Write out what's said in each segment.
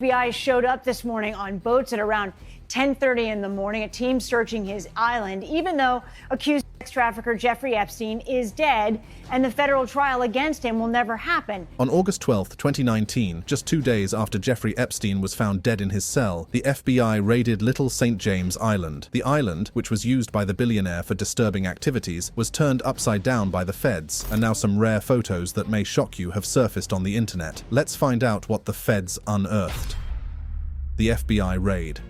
FBI showed up this morning on boats at around 10:30 in the morning, a team searching his island, even though accused sex trafficker Jeffrey Epstein is dead and the federal trial against him will never happen. On August 12, 2019, just 2 days after Jeffrey Epstein was found dead in his cell, the FBI raided Little St. James Island. The island, which was used by the billionaire for disturbing activities, was turned upside down by the feds, and now some rare photos that may shock you have surfaced on the internet. Let's find out what the feds unearthed. The FBI raid.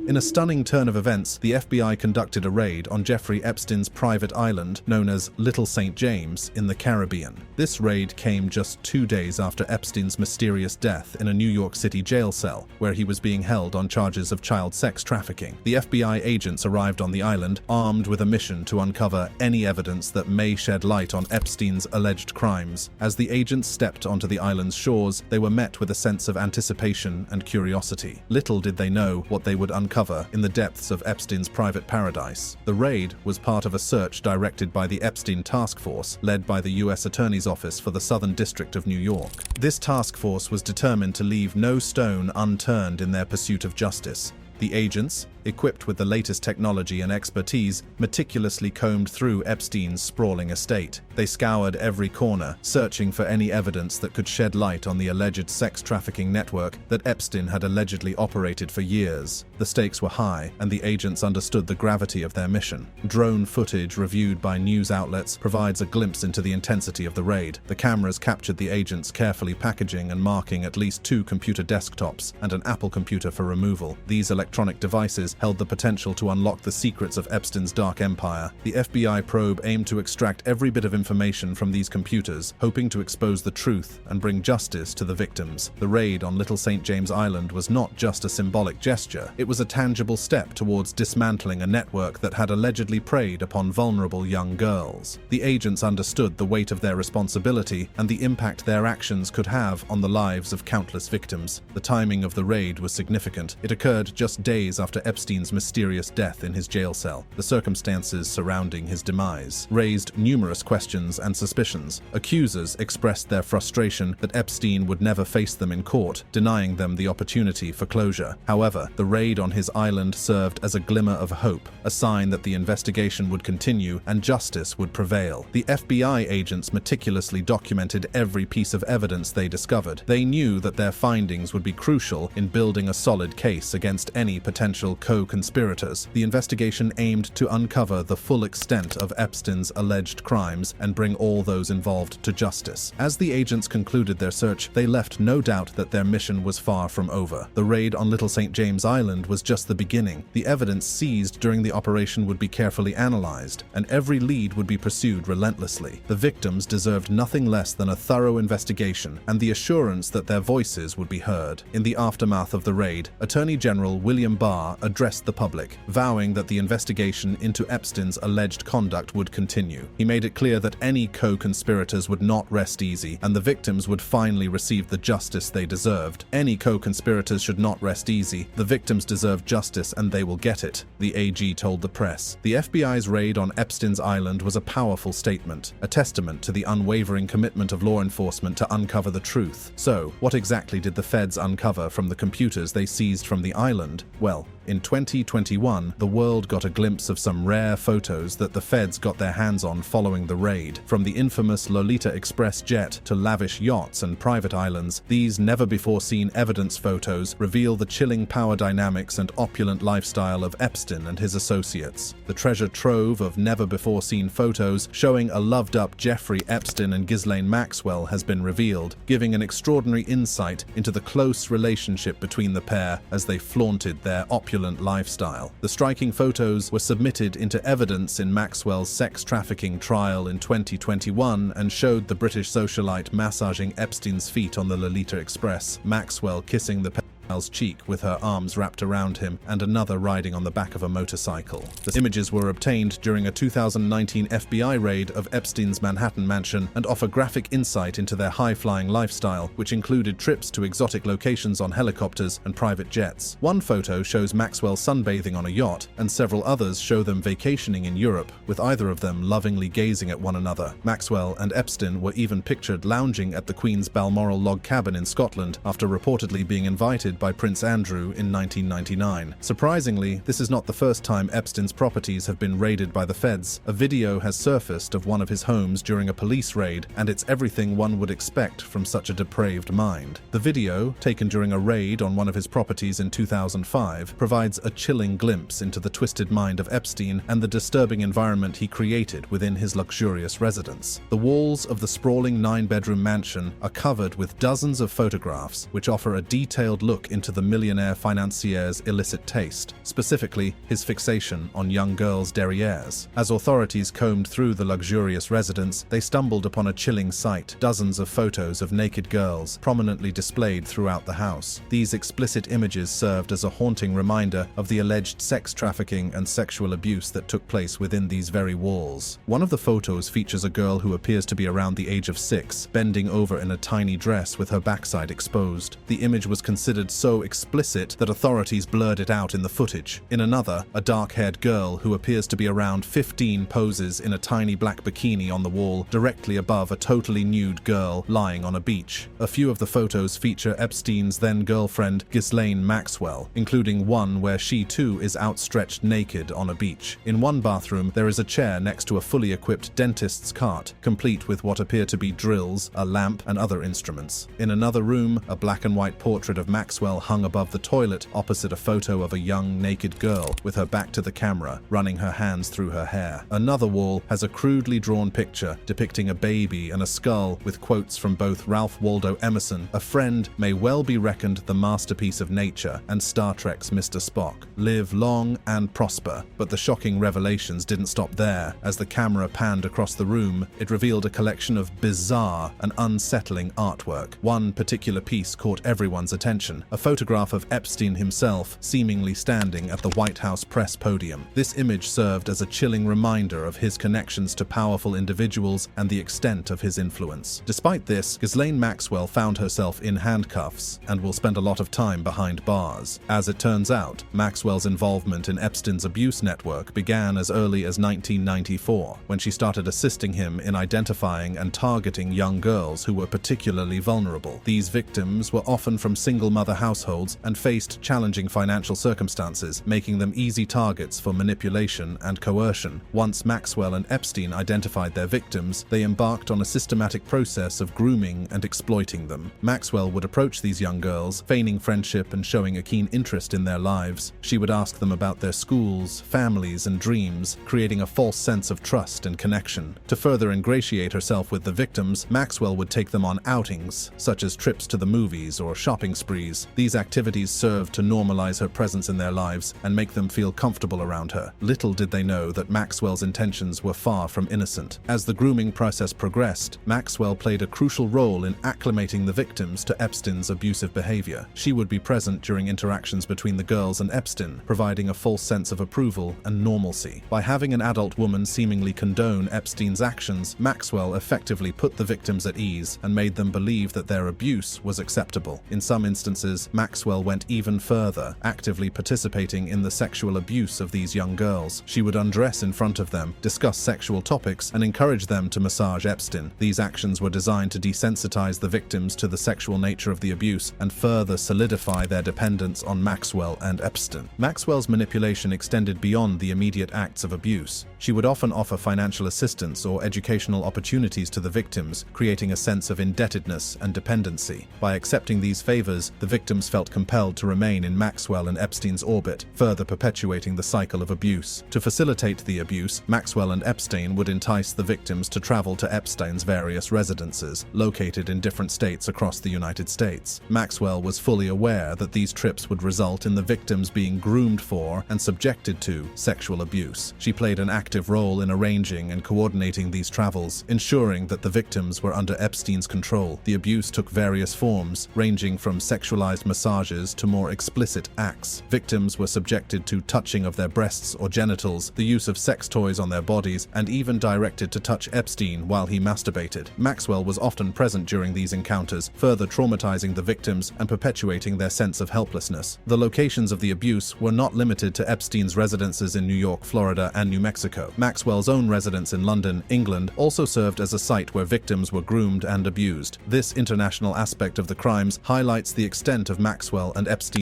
In a stunning turn of events, the FBI conducted a raid on Jeffrey Epstein's private island known as Little St. James in the Caribbean. This raid came just 2 days after Epstein's mysterious death in a New York City jail cell, where he was being held on charges of child sex trafficking. The FBI agents arrived on the island, armed with a mission to uncover any evidence that may shed light on Epstein's alleged crimes. As the agents stepped onto the island's shores, they were met with a sense of anticipation and curiosity. Little did they know what they would uncover in the depths of Epstein's private paradise. The raid was part of a search directed by the Epstein Task Force, led by the U.S. Attorney's Office for the Southern District of New York. This task force was determined to leave no stone unturned in their pursuit of justice. The agents, equipped with the latest technology and expertise, meticulously combed through Epstein's sprawling estate. They scoured every corner, searching for any evidence that could shed light on the alleged sex trafficking network that Epstein had allegedly operated for years. The stakes were high, and the agents understood the gravity of their mission. Drone footage reviewed by news outlets provides a glimpse into the intensity of the raid. The cameras captured the agents carefully packaging and marking at least 2 computer desktops and an Apple computer for removal. These electronic devices held the potential to unlock the secrets of Epstein's dark empire. The FBI probe aimed to extract every bit of information from these computers, hoping to expose the truth and bring justice to the victims. The raid on Little St. James Island was not just a symbolic gesture, it was a tangible step towards dismantling a network that had allegedly preyed upon vulnerable young girls. The agents understood the weight of their responsibility and the impact their actions could have on the lives of countless victims. The timing of the raid was significant. It occurred just days after Epstein's mysterious death in his jail cell. The circumstances surrounding his demise raised numerous questions and suspicions. Accusers expressed their frustration that Epstein would never face them in court, denying them the opportunity for closure. However, the raid on his island served as a glimmer of hope, a sign that the investigation would continue and justice would prevail. The FBI agents meticulously documented every piece of evidence they discovered. They knew that their findings would be crucial in building a solid case against any potential co-conspirators. The investigation aimed to uncover the full extent of Epstein's alleged crimes and bring all those involved to justice. As the agents concluded their search, they left no doubt that their mission was far from over. The raid on Little St. James Island was just the beginning. The evidence seized during the operation would be carefully analyzed, and every lead would be pursued relentlessly. The victims deserved nothing less than a thorough investigation and the assurance that their voices would be heard. In the aftermath of the raid, Attorney General William Barr addressed the public, vowing that the investigation into Epstein's alleged conduct would continue. He made it clear that any co-conspirators would not rest easy, and the victims would finally receive the justice they deserved. Any co-conspirators should not rest easy. The victims deserve justice, and they will get it, the AG told the press. The FBI's raid on Epstein's island was a powerful statement, a testament to the unwavering commitment of law enforcement to uncover the truth. So, what exactly did the feds uncover from the computers they seized from the island? Well, in 2021, the world got a glimpse of some rare photos that the feds got their hands on following the raid. From the infamous Lolita Express jet to lavish yachts and private islands, these never-before-seen evidence photos reveal the chilling power dynamics and opulent lifestyle of Epstein and his associates. The treasure trove of never-before-seen photos showing a loved-up Jeffrey Epstein and Ghislaine Maxwell has been revealed, giving an extraordinary insight into the close relationship between the pair as they flaunted their opulent lifestyle. The striking photos were submitted into evidence in Maxwell's sex trafficking trial in 2021 and showed the British socialite massaging Epstein's feet on the Lolita Express, Maxwell kissing the Maxwell's cheek with her arms wrapped around him and another riding on the back of a motorcycle. The images were obtained during a 2019 FBI raid of Epstein's Manhattan mansion and offer graphic insight into their high-flying lifestyle, which included trips to exotic locations on helicopters and private jets. One photo shows Maxwell sunbathing on a yacht, and several others show them vacationing in Europe, with either of them lovingly gazing at one another. Maxwell and Epstein were even pictured lounging at the Queen's Balmoral log cabin in Scotland after reportedly being invited by Prince Andrew in 1999. Surprisingly, this is not the first time Epstein's properties have been raided by the feds. A video has surfaced of one of his homes during a police raid, and it's everything one would expect from such a depraved mind. The video, taken during a raid on one of his properties in 2005, provides a chilling glimpse into the twisted mind of Epstein and the disturbing environment he created within his luxurious residence. The walls of the sprawling 9-bedroom mansion are covered with dozens of photographs which offer a detailed look into the millionaire financier's illicit taste, specifically his fixation on young girls' derrieres. As authorities combed through the luxurious residence, they stumbled upon a chilling sight: dozens of photos of naked girls prominently displayed throughout the house. These explicit images served as a haunting reminder of the alleged sex trafficking and sexual abuse that took place within these very walls. One of the photos features a girl who appears to be around the age of 6, bending over in a tiny dress with her backside exposed. The image was considered so explicit that authorities blurred it out in the footage. In another, a dark-haired girl who appears to be around 15 poses in a tiny black bikini on the wall directly above a totally nude girl lying on a beach. A few of the photos feature Epstein's then-girlfriend Ghislaine Maxwell, including one where she too is outstretched naked on a beach. In one bathroom, there is a chair next to a fully equipped dentist's cart, complete with what appear to be drills, a lamp, and other instruments. In another room, a black and white portrait of Maxwell hung above the toilet opposite a photo of a young naked girl with her back to the camera, running her hands through her hair. Another wall has a crudely drawn picture depicting a baby and a skull with quotes from both Ralph Waldo Emerson, "A friend may well be reckoned the masterpiece of nature," and Star Trek's Mr. Spock, "Live long and prosper." But the shocking revelations didn't stop there. As the camera panned across the room, it revealed a collection of bizarre and unsettling artwork. One particular piece caught everyone's attention: a photograph of Epstein himself seemingly standing at the White House press podium. This image served as a chilling reminder of his connections to powerful individuals and the extent of his influence. Despite this, Ghislaine Maxwell found herself in handcuffs and will spend a lot of time behind bars. As it turns out, Maxwell's involvement in Epstein's abuse network began as early as 1994, when she started assisting him in identifying and targeting young girls who were particularly vulnerable. These victims were often from single-mother households and faced challenging financial circumstances, making them easy targets for manipulation and coercion. Once Maxwell and Epstein identified their victims, they embarked on a systematic process of grooming and exploiting them. Maxwell would approach these young girls, feigning friendship and showing a keen interest in their lives. She would ask them about their schools, families, and dreams, creating a false sense of trust and connection. To further ingratiate herself with the victims, Maxwell would take them on outings, such as trips to the movies or shopping sprees. These activities served to normalize her presence in their lives and make them feel comfortable around her. Little did they know that Maxwell's intentions were far from innocent. As the grooming process progressed, Maxwell played a crucial role in acclimating the victims to Epstein's abusive behavior. She would be present during interactions between the girls and Epstein, providing a false sense of approval and normalcy. By having an adult woman seemingly condone Epstein's actions, Maxwell effectively put the victims at ease and made them believe that their abuse was acceptable. In some instances, Maxwell went even further, actively participating in the sexual abuse of these young girls. She would undress in front of them, discuss sexual topics, and encourage them to massage Epstein. These actions were designed to desensitize the victims to the sexual nature of the abuse and further solidify their dependence on Maxwell and Epstein. Maxwell's manipulation extended beyond the immediate acts of abuse. She would often offer financial assistance or educational opportunities to the victims, creating a sense of indebtedness and dependency. By accepting these favors, the victims felt compelled to remain in Maxwell and Epstein's orbit, further perpetuating the cycle of abuse. To facilitate the abuse, Maxwell and Epstein would entice the victims to travel to Epstein's various residences, located in different states across the United States. Maxwell was fully aware that these trips would result in the victims being groomed for and subjected to sexual abuse. She played an active role in arranging and coordinating these travels, ensuring that the victims were under Epstein's control. The abuse took various forms, ranging from sexualized soft massages to more explicit acts. Victims were subjected to touching of their breasts or genitals, the use of sex toys on their bodies, and even directed to touch Epstein while he masturbated. Maxwell was often present during these encounters, further traumatizing the victims and perpetuating their sense of helplessness. The locations of the abuse were not limited to Epstein's residences in New York, Florida, and New Mexico. Maxwell's own residence in London, England, also served as a site where victims were groomed and abused. This international aspect of the crimes highlights the extent of Maxwell and Epstein.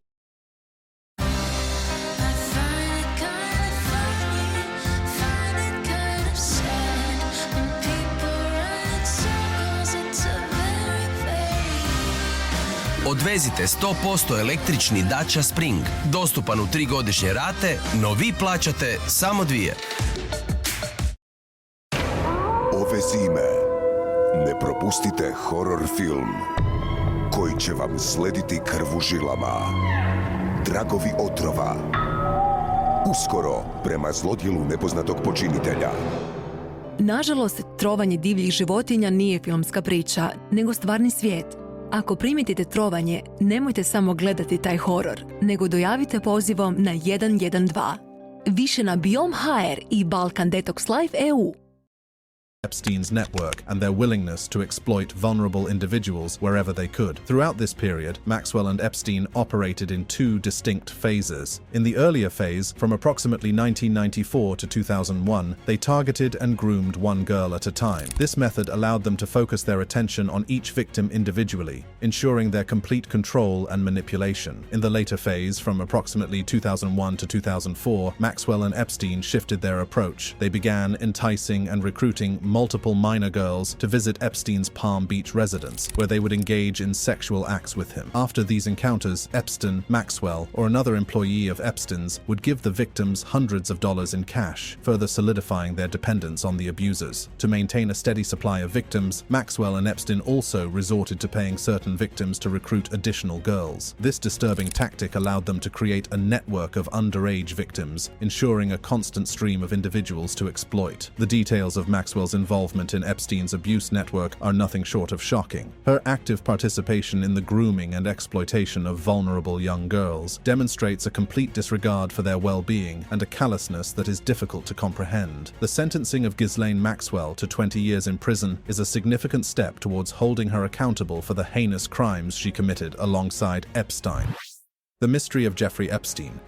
Odvezite 100% električni Dacia Spring, dostupan u 3-godišnje rate, no vi plaćate samo 2. Ove zime ne propustite horor film koji će vam slediti krv u žilama. Tragovi otrova. Uskoro prema zlodjelu nepoznatog počinitelja. Nažalost, trovanje divljih životinja nije filmska priča, nego stvarni svijet. Ako primijetite trovanje, nemojte samo gledati taj horor, nego dojavite pozivom na 112. Više na Biom.hr i Balkan Detox Life EU. Epstein's network and their willingness to exploit vulnerable individuals wherever they could. Throughout this period, Maxwell and Epstein operated in two distinct phases. In the earlier phase, from approximately 1994 to 2001, they targeted and groomed one girl at a time. This method allowed them to focus their attention on each victim individually, ensuring their complete control and manipulation. In the later phase, from approximately 2001 to 2004, Maxwell and Epstein shifted their approach. They began enticing and recruiting multiple minor girls to visit Epstein's Palm Beach residence, where they would engage in sexual acts with him. After these encounters, Epstein, Maxwell, or another employee of Epstein's would give the victims hundreds of dollars in cash, further solidifying their dependence on the abusers. To maintain a steady supply of victims, Maxwell and Epstein also resorted to paying certain victims to recruit additional girls. This disturbing tactic allowed them to create a network of underage victims, ensuring a constant stream of individuals to exploit. The details of Maxwell's involvement in Epstein's abuse network are nothing short of shocking. Her active participation in the grooming and exploitation of vulnerable young girls demonstrates a complete disregard for their well-being and a callousness that is difficult to comprehend. The sentencing of Ghislaine Maxwell to 20 years in prison is a significant step towards holding her accountable for the heinous crimes she committed alongside Epstein. The mystery of Jeffrey Epstein.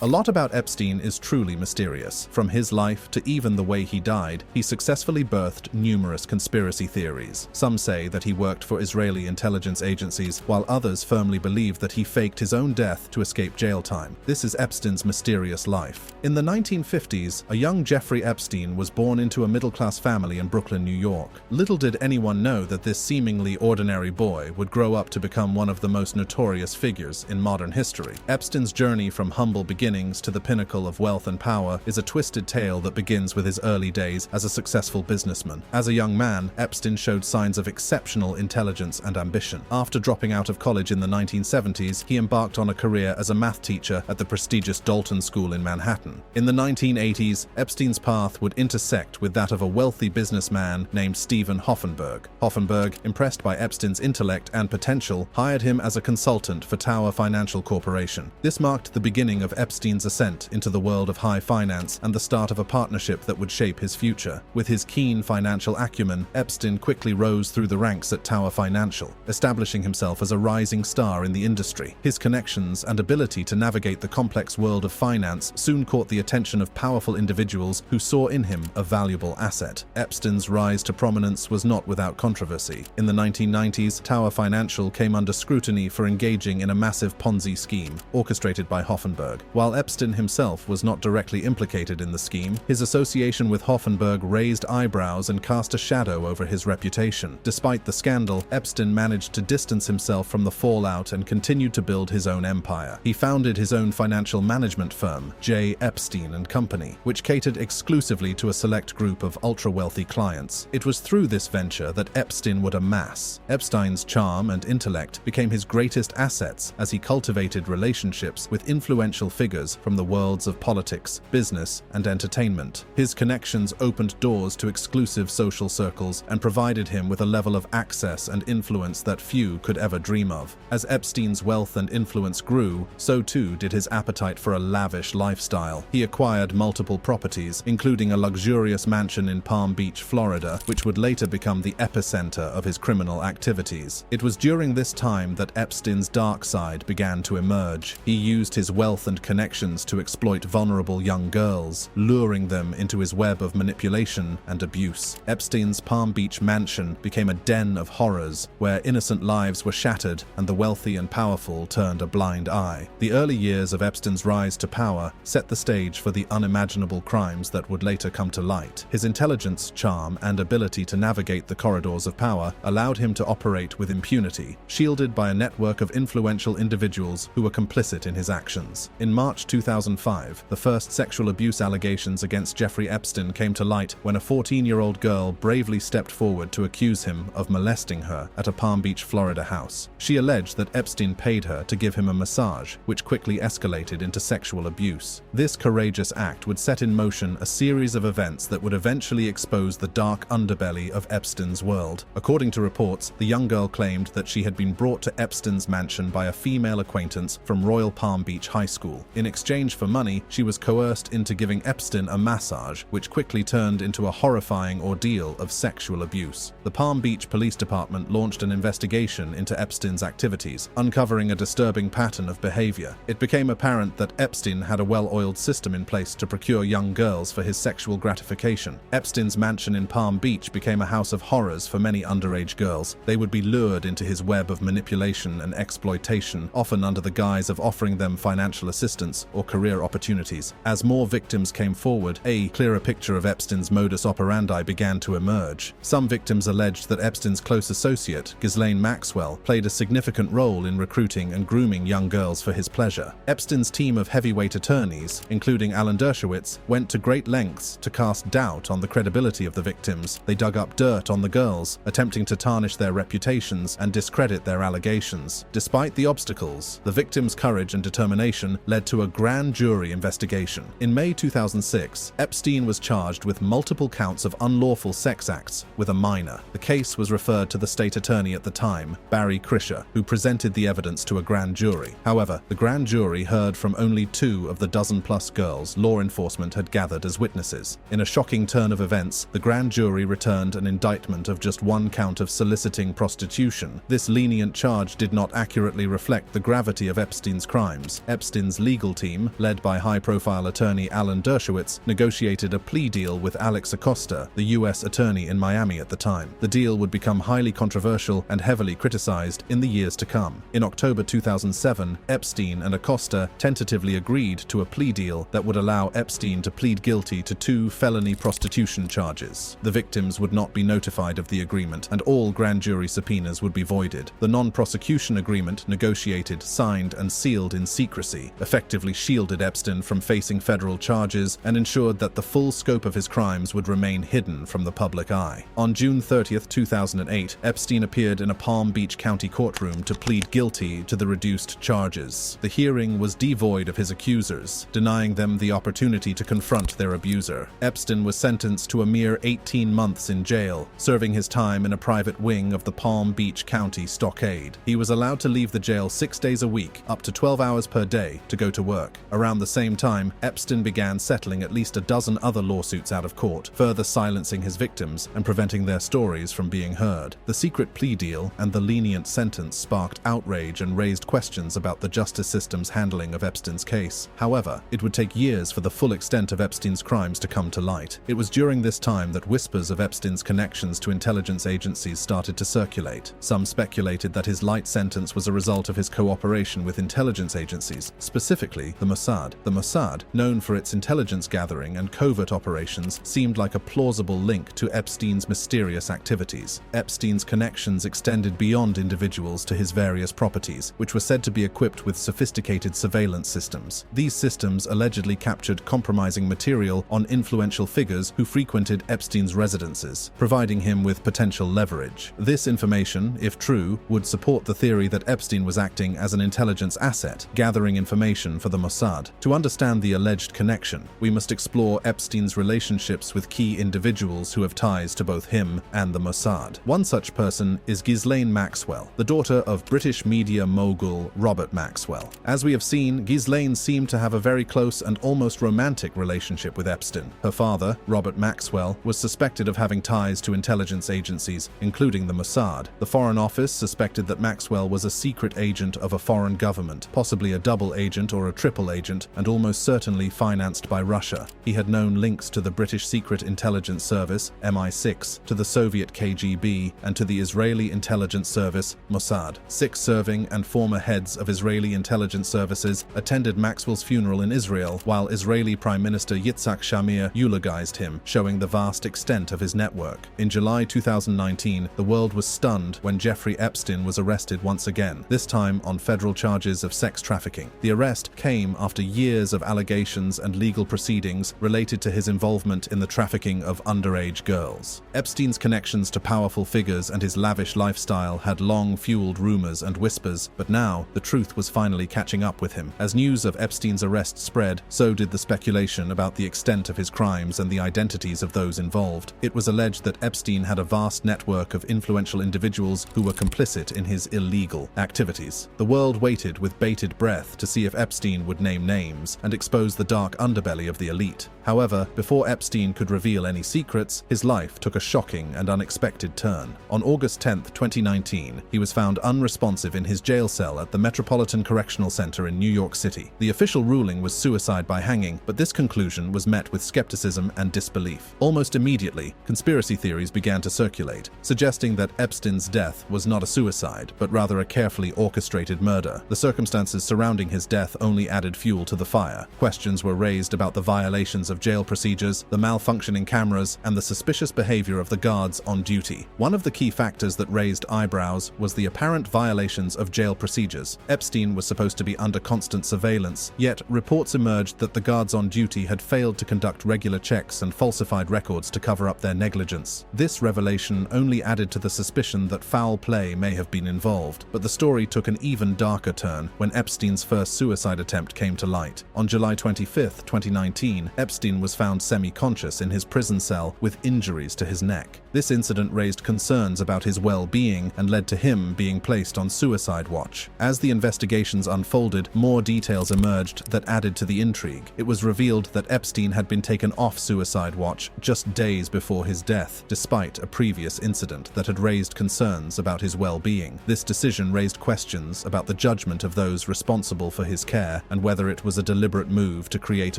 A lot about Epstein is truly mysterious. From his life to even the way he died, he successfully birthed numerous conspiracy theories. Some say that he worked for Israeli intelligence agencies, while others firmly believe that he faked his own death to escape jail time. This is Epstein's mysterious life. In the 1950s, a young Jeffrey Epstein was born into a middle-class family in Brooklyn, New York. Little did anyone know that this seemingly ordinary boy would grow up to become one of the most notorious figures in modern history. Epstein's journey from humble beginnings to the pinnacle of wealth and power is a twisted tale that begins with his early days as a successful businessman. As a young man, Epstein showed signs of exceptional intelligence and ambition. After dropping out of college in the 1970s, he embarked on a career as a math teacher at the prestigious Dalton School in Manhattan. In the 1980s, Epstein's path would intersect with that of a wealthy businessman named Stephen Hoffenberg. Hoffenberg, impressed by Epstein's intellect and potential, hired him as a consultant for Tower Financial Corporation. This marked the beginning of Epstein's ascent into the world of high finance and the start of a partnership that would shape his future. With his keen financial acumen, Epstein quickly rose through the ranks at Tower Financial, establishing himself as a rising star in the industry. His connections and ability to navigate the complex world of finance soon caught the attention of powerful individuals who saw in him a valuable asset. Epstein's rise to prominence was not without controversy. In the 1990s, Tower Financial came under scrutiny for engaging in a massive Ponzi scheme orchestrated by Hoffenberg. While Epstein himself was not directly implicated in the scheme, his association with Hoffenberg raised eyebrows and cast a shadow over his reputation. Despite the scandal, Epstein managed to distance himself from the fallout and continued to build his own empire. He founded his own financial management firm, J. Epstein and Company, which catered exclusively to a select group of ultra-wealthy clients. It was through this venture that Epstein would amass. Epstein's charm and intellect became his greatest assets as he cultivated relationships with influential figures from the worlds of politics, business, and entertainment. His connections opened doors to exclusive social circles and provided him with a level of access and influence that few could ever dream of. As Epstein's wealth and influence grew, so too did his appetite for a lavish lifestyle. He acquired multiple properties, including a luxurious mansion in Palm Beach, Florida, which would later become the epicenter of his criminal activities. It was during this time that Epstein's dark side began to emerge. He used his wealth and connections to exploit vulnerable young girls, luring them into his web of manipulation and abuse. Epstein's Palm Beach mansion became a den of horrors, where innocent lives were shattered and the wealthy and powerful turned a blind eye. The early years of Epstein's rise to power set the stage for the unimaginable crimes that would later come to light. His intelligence, charm, and ability to navigate the corridors of power allowed him to operate with impunity, shielded by a network of influential individuals who were complicit in his actions. In March 2005, the first sexual abuse allegations against Jeffrey Epstein came to light when a 14-year-old girl bravely stepped forward to accuse him of molesting her at a Palm Beach, Florida house. She alleged that Epstein paid her to give him a massage, which quickly escalated into sexual abuse. This courageous act would set in motion a series of events that would eventually expose the dark underbelly of Epstein's world. According to reports, the young girl claimed that she had been brought to Epstein's mansion by a female acquaintance from Royal Palm Beach High School. In exchange for money, she was coerced into giving Epstein a massage, which quickly turned into a horrifying ordeal of sexual abuse. The Palm Beach Police Department launched an investigation into Epstein's activities, uncovering a disturbing pattern of behavior. It became apparent that Epstein had a well-oiled system in place to procure young girls for his sexual gratification. Epstein's mansion in Palm Beach became a house of horrors for many underage girls. They would be lured into his web of manipulation and exploitation, often under the guise of offering them financial assistance or career opportunities. As more victims came forward, a clearer picture of Epstein's modus operandi began to emerge. Some victims alleged that Epstein's close associate, Ghislaine Maxwell, played a significant role in recruiting and grooming young girls for his pleasure. Epstein's team of heavyweight attorneys, including Alan Dershowitz, went to great lengths to cast doubt on the credibility of the victims. They dug up dirt on the girls, attempting to tarnish their reputations and discredit their allegations. Despite the obstacles, the victims' courage and determination led to a grand jury investigation. In May 2006, Epstein was charged with multiple counts of unlawful sex acts with a minor. The case was referred to the state attorney at the time, Barry Krischer, who presented the evidence to a grand jury. However, the grand jury heard from only 2 of the dozen-plus girls law enforcement had gathered as witnesses. In a shocking turn of events, the grand jury returned an indictment of just 1 count of soliciting prostitution. This lenient charge did not accurately reflect the gravity of Epstein's crimes. Epstein's legal team, led by high-profile attorney Alan Dershowitz, negotiated a plea deal with Alex Acosta, the U.S. attorney in Miami at the time. The deal would become highly controversial and heavily criticized in the years to come. In October 2007, Epstein and Acosta tentatively agreed to a plea deal that would allow Epstein to plead guilty to 2 felony prostitution charges. The victims would not be notified of the agreement, and all grand jury subpoenas would be voided. The non-prosecution agreement, negotiated, signed, and sealed in secrecy, effectively shielded Epstein from facing federal charges and ensured that the full scope of his crimes would remain hidden from the public eye. On June 30, 2008, Epstein appeared in a Palm Beach County courtroom to plead guilty to the reduced charges. The hearing was devoid of his accusers, denying them the opportunity to confront their abuser. Epstein was sentenced to a mere 18 months in jail, serving his time in a private wing of the Palm Beach County Stockade. He was allowed to leave the jail 6 days a week, up to 12 hours per day, to go to work. Around the same time, Epstein began settling at least a dozen other lawsuits out of court, further silencing his victims and preventing their stories from being heard. The secret plea deal and the lenient sentence sparked outrage and raised questions about the justice system's handling of Epstein's case. However, it would take years for the full extent of Epstein's crimes to come to light. It was during this time that whispers of Epstein's connections to intelligence agencies started to circulate. Some speculated that his light sentence was a result of his cooperation with intelligence agencies, specifically the Mossad. The Mossad, known for its intelligence gathering and covert operations, seemed like a plausible link to Epstein's mysterious activities. Epstein's connections extended beyond individuals to his various properties, which were said to be equipped with sophisticated surveillance systems. These systems allegedly captured compromising material on influential figures who frequented Epstein's residences, providing him with potential leverage. This information, if true, would support the theory that Epstein was acting as an intelligence asset, gathering information position for the Mossad. To understand the alleged connection, we must explore Epstein's relationships with key individuals who have ties to both him and the Mossad. One such person is Ghislaine Maxwell, the daughter of British media mogul Robert Maxwell. As we have seen, Ghislaine seemed to have a very close and almost romantic relationship with Epstein. Her father, Robert Maxwell, was suspected of having ties to intelligence agencies, including the Mossad. The Foreign Office suspected that Maxwell was a secret agent of a foreign government, possibly a double agent or a triple agent, and almost certainly financed by Russia. He had known links to the British Secret Intelligence Service, MI6, to the Soviet KGB, and to the Israeli intelligence service, Mossad. 6 serving and former heads of Israeli intelligence services attended Maxwell's funeral in Israel, while Israeli Prime Minister Yitzhak Shamir eulogized him, showing the vast extent of his network. In July 2019, the world was stunned when Jeffrey Epstein was arrested once again, this time on federal charges of sex trafficking. The arrest came after years of allegations and legal proceedings related to his involvement in the trafficking of underage girls. Epstein's connections to powerful figures and his lavish lifestyle had long fueled rumors and whispers, but now the truth was finally catching up with him. As news of Epstein's arrest spread, so did the speculation about the extent of his crimes and the identities of those involved. It was alleged that Epstein had a vast network of influential individuals who were complicit in his illegal activities. The world waited with bated breath to see if Epstein would name names and expose the dark underbelly of the elite. However, before Epstein could reveal any secrets, his life took a shocking and unexpected turn. On August 10, 2019, he was found unresponsive in his jail cell at the Metropolitan Correctional Center in New York City. The official ruling was suicide by hanging, but this conclusion was met with skepticism and disbelief. Almost immediately, conspiracy theories began to circulate, suggesting that Epstein's death was not a suicide, but rather a carefully orchestrated murder. The circumstances surrounding his death only added fuel to the fire. Questions were raised about the violations of jail procedures, the malfunctioning cameras, and the suspicious behavior of the guards on duty. One of the key factors that raised eyebrows was the apparent violations of jail procedures. Epstein was supposed to be under constant surveillance, yet reports emerged that the guards on duty had failed to conduct regular checks and falsified records to cover up their negligence. This revelation only added to the suspicion that foul play may have been involved, but the story took an even darker turn when Epstein's first suicide attempt came to light. On July 25, 2019, Epstein was found semi-conscious in his prison cell with injuries to his neck. This incident raised concerns about his well-being and led to him being placed on suicide watch. As the investigations unfolded, more details emerged that added to the intrigue. It was revealed that Epstein had been taken off suicide watch just days before his death, despite a previous incident that had raised concerns about his well-being. This decision raised questions about the judgment of those responsible for his care and whether it was a deliberate move to create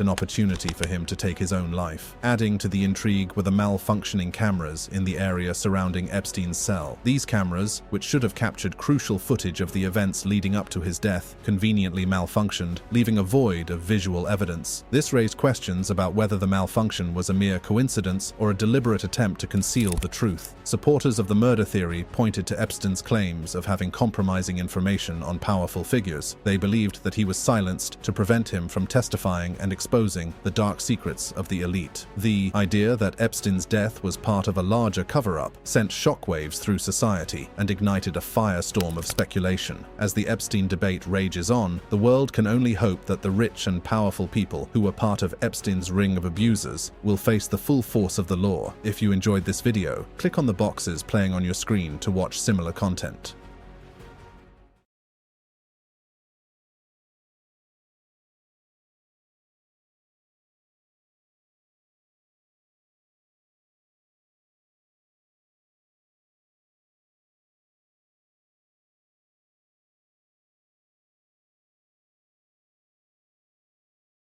an opportunity for him to take his own life. Adding to the intrigue were the malfunctioning cameras in the area surrounding Epstein's cell. These cameras, which should have captured crucial footage of the events leading up to his death, conveniently malfunctioned, leaving a void of visual evidence. This raised questions about whether the malfunction was a mere coincidence or a deliberate attempt to conceal the truth. Supporters of the murder theory pointed to Epstein's claims of having compromising information on powerful figures. They believed that he was silenced to prevent him from testifying and exposing the dark secrets of the elite. The idea that Epstein's death was part of a larger cover-up sent shockwaves through society and ignited a firestorm of speculation. As the Epstein debate rages on, the world can only hope that the rich and powerful people who were part of Epstein's ring of abusers will face the full force of the law. If you enjoyed this video, click on the boxes playing on your screen to watch similar content.